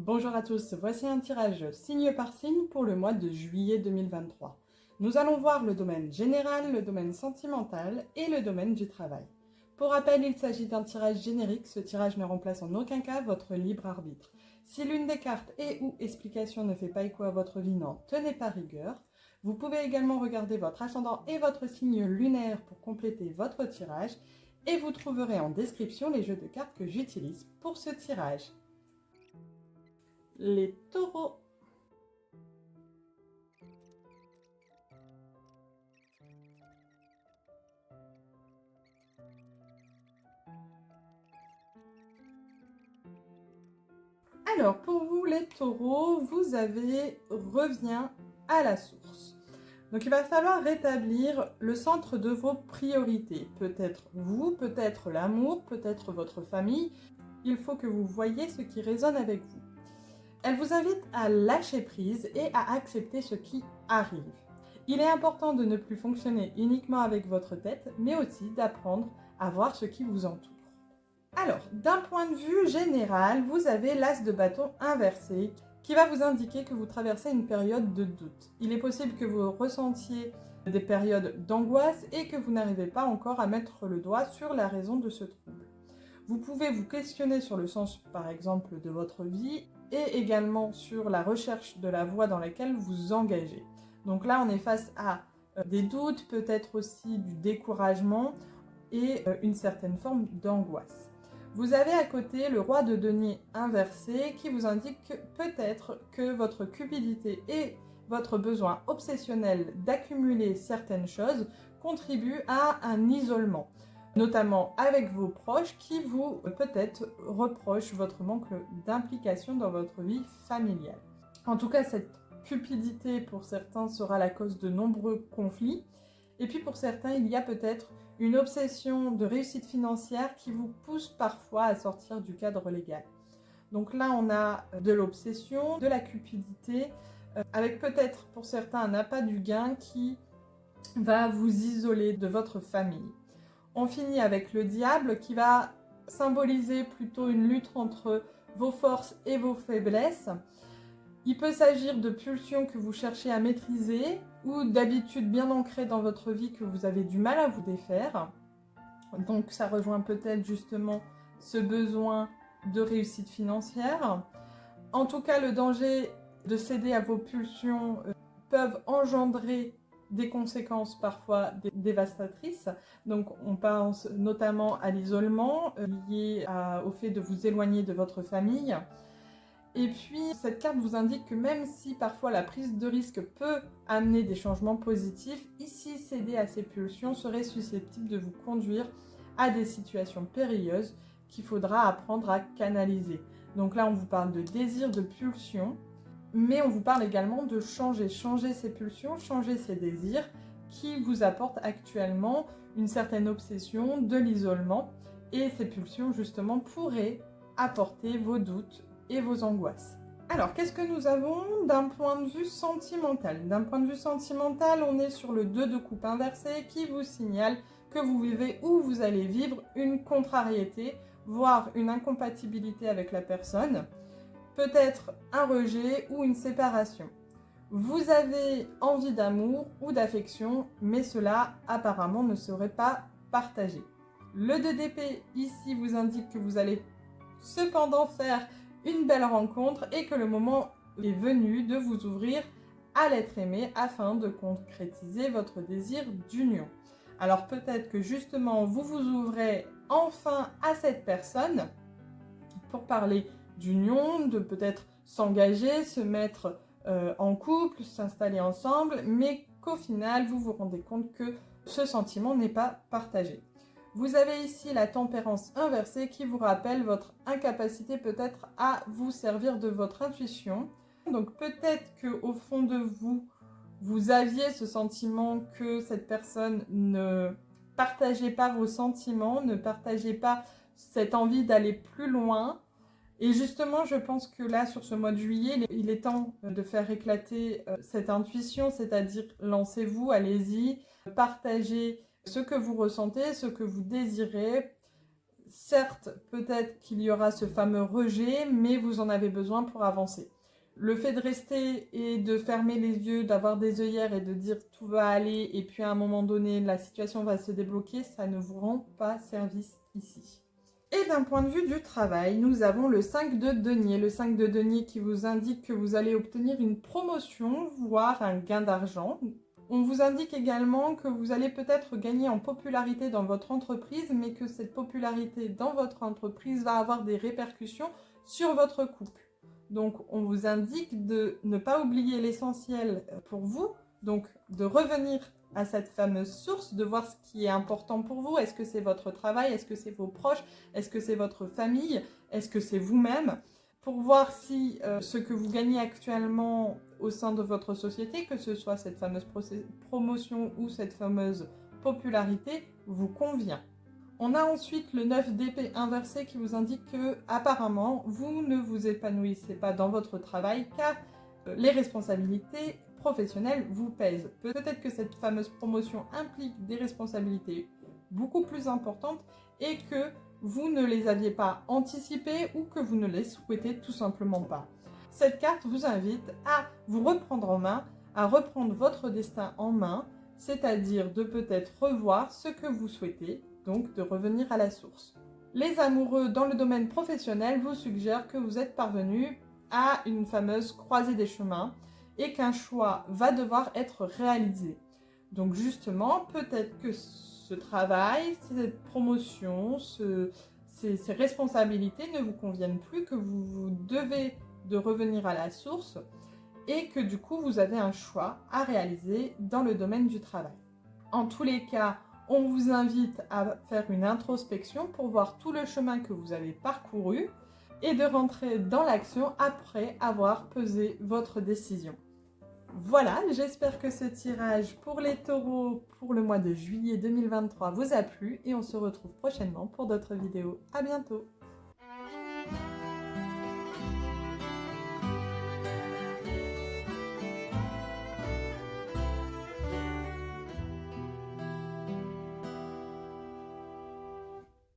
Bonjour à tous, voici un tirage signe par signe pour le mois de juillet 2023. Nous allons voir le domaine général, le domaine sentimental et le domaine du travail. Pour rappel, il s'agit d'un tirage générique, ce tirage ne remplace en aucun cas votre libre arbitre. Si l'une des cartes et ou explication ne fait pas écho à votre vie, n'en tenez pas rigueur. Vous pouvez également regarder votre ascendant et votre signe lunaire pour compléter votre tirage et vous trouverez en description les jeux de cartes que j'utilise pour ce tirage. Les taureaux. Alors, pour vous les taureaux, vous avez revient à la source. Donc, il va falloir rétablir le centre de vos priorités. Peut-être vous, peut-être l'amour, peut-être votre famille. Il faut que vous voyiez ce qui résonne avec vous. Elle vous invite à lâcher prise et à accepter ce qui arrive. Il est important de ne plus fonctionner uniquement avec votre tête, mais aussi d'apprendre à voir ce qui vous entoure. Alors, d'un point de vue général, vous avez l'as de bâton inversé qui va vous indiquer que vous traversez une période de doute. Il est possible que vous ressentiez des périodes d'angoisse et que vous n'arrivez pas encore à mettre le doigt sur la raison de ce trouble. Vous pouvez vous questionner sur le sens, par exemple, de votre vie et également sur la recherche de la voie dans laquelle vous engagez. Donc là, on est face à des doutes, peut-être aussi du découragement et une certaine forme d'angoisse. Vous avez à côté le roi de denier inversé qui vous indique peut-être que votre cupidité et votre besoin obsessionnel d'accumuler certaines choses contribuent à un isolement, notamment avec vos proches qui vous peut-être reprochent votre manque d'implication dans votre vie familiale. En tout cas, cette cupidité pour certains sera la cause de nombreux conflits. Et puis pour certains, il y a peut-être une obsession de réussite financière qui vous pousse parfois à sortir du cadre légal. Donc là, on a de l'obsession, de la cupidité, avec peut-être pour certains un appât du gain qui va vous isoler de votre famille. On finit avec le diable qui va symboliser plutôt une lutte entre vos forces et vos faiblesses. Il peut s'agir de pulsions que vous cherchez à maîtriser ou d'habitudes bien ancrées dans votre vie que vous avez du mal à vous défaire. Donc ça rejoint peut-être justement ce besoin de réussite financière. En tout cas, le danger de céder à vos pulsions peuvent engendrer des conséquences parfois dévastatrices. Donc on pense notamment à l'isolement lié au fait de vous éloigner de votre famille. Et puis, cette carte vous indique que même si parfois la prise de risque peut amener des changements positifs, ici, céder à ces pulsions serait susceptible de vous conduire à des situations périlleuses qu'il faudra apprendre à canaliser. Donc là, on vous parle de désir, de pulsion, mais on vous parle également de changer ces pulsions, changer ces désirs qui vous apportent actuellement une certaine obsession, de l'isolement. Et ces pulsions, justement, pourraient apporter vos doutes et vos angoisses. Alors, qu'est-ce que nous avons d'un point de vue sentimental? D'un point de vue sentimental, on est sur le 2 de coupe inversé qui vous signale que vous vivez ou vous allez vivre une contrariété, voire une incompatibilité avec la personne, peut-être un rejet ou une séparation. Vous avez envie d'amour ou d'affection, mais cela apparemment ne serait pas partagé. Le 2 d'épée ici vous indique que vous allez cependant faire une belle rencontre et que le moment est venu de vous ouvrir à l'être aimé afin de concrétiser votre désir d'union. Alors peut-être que justement vous vous ouvrez enfin à cette personne pour parler d'union, de peut-être s'engager, se mettre en couple, s'installer ensemble, mais qu'au final vous vous rendez compte que ce sentiment n'est pas partagé. Vous avez ici la tempérance inversée qui vous rappelle votre incapacité peut-être à vous servir de votre intuition. Donc peut-être qu'au fond de vous, vous aviez ce sentiment que cette personne ne partageait pas vos sentiments, ne partageait pas cette envie d'aller plus loin. Et justement, je pense que là, sur ce mois de juillet, il est temps de faire éclater cette intuition, c'est-à-dire lancez-vous, allez-y, partagez ce que vous ressentez, ce que vous désirez, certes, peut-être qu'il y aura ce fameux rejet, mais vous en avez besoin pour avancer. Le fait de rester et de fermer les yeux, d'avoir des œillères et de dire tout va aller et puis à un moment donné la situation va se débloquer, ça ne vous rend pas service ici. Et d'un point de vue du travail, nous avons le 5 de denier. Le 5 de denier qui vous indique que vous allez obtenir une promotion, voire un gain d'argent. On vous indique également que vous allez peut-être gagner en popularité dans votre entreprise, mais que cette popularité dans votre entreprise va avoir des répercussions sur votre couple. Donc, on vous indique de ne pas oublier l'essentiel pour vous, donc de revenir à cette fameuse source, de voir ce qui est important pour vous. Est-ce que c'est votre travail? Est-ce que c'est vos proches? Est-ce que c'est votre famille? Est-ce que c'est vous-même? Pour voir si ce que vous gagnez actuellement au sein de votre société, que ce soit cette fameuse promotion ou cette fameuse popularité, vous convient. On a ensuite le 9 d'épée inversé qui vous indique que, apparemment, vous ne vous épanouissez pas dans votre travail car les responsabilités professionnelles vous pèsent. Peut-être que cette fameuse promotion implique des responsabilités beaucoup plus importantes et que vous ne les aviez pas anticipées ou que vous ne les souhaitez tout simplement pas. Cette carte vous invite à vous reprendre en main, à reprendre votre destin en main, c'est-à-dire de peut-être revoir ce que vous souhaitez, donc de revenir à la source. Les amoureux dans le domaine professionnel vous suggèrent que vous êtes parvenu à une fameuse croisée des chemins et qu'un choix va devoir être réalisé. Donc justement, peut-être que ce travail, cette promotion, ces responsabilités ne vous conviennent plus, que vous devez de revenir à la source et que du coup vous avez un choix à réaliser dans le domaine du travail. En tous les cas, on vous invite à faire une introspection pour voir tout le chemin que vous avez parcouru et de rentrer dans l'action après avoir pesé votre décision. Voilà, j'espère que ce tirage pour les taureaux pour le mois de juillet 2023 vous a plu et on se retrouve prochainement pour d'autres vidéos. À bientôt!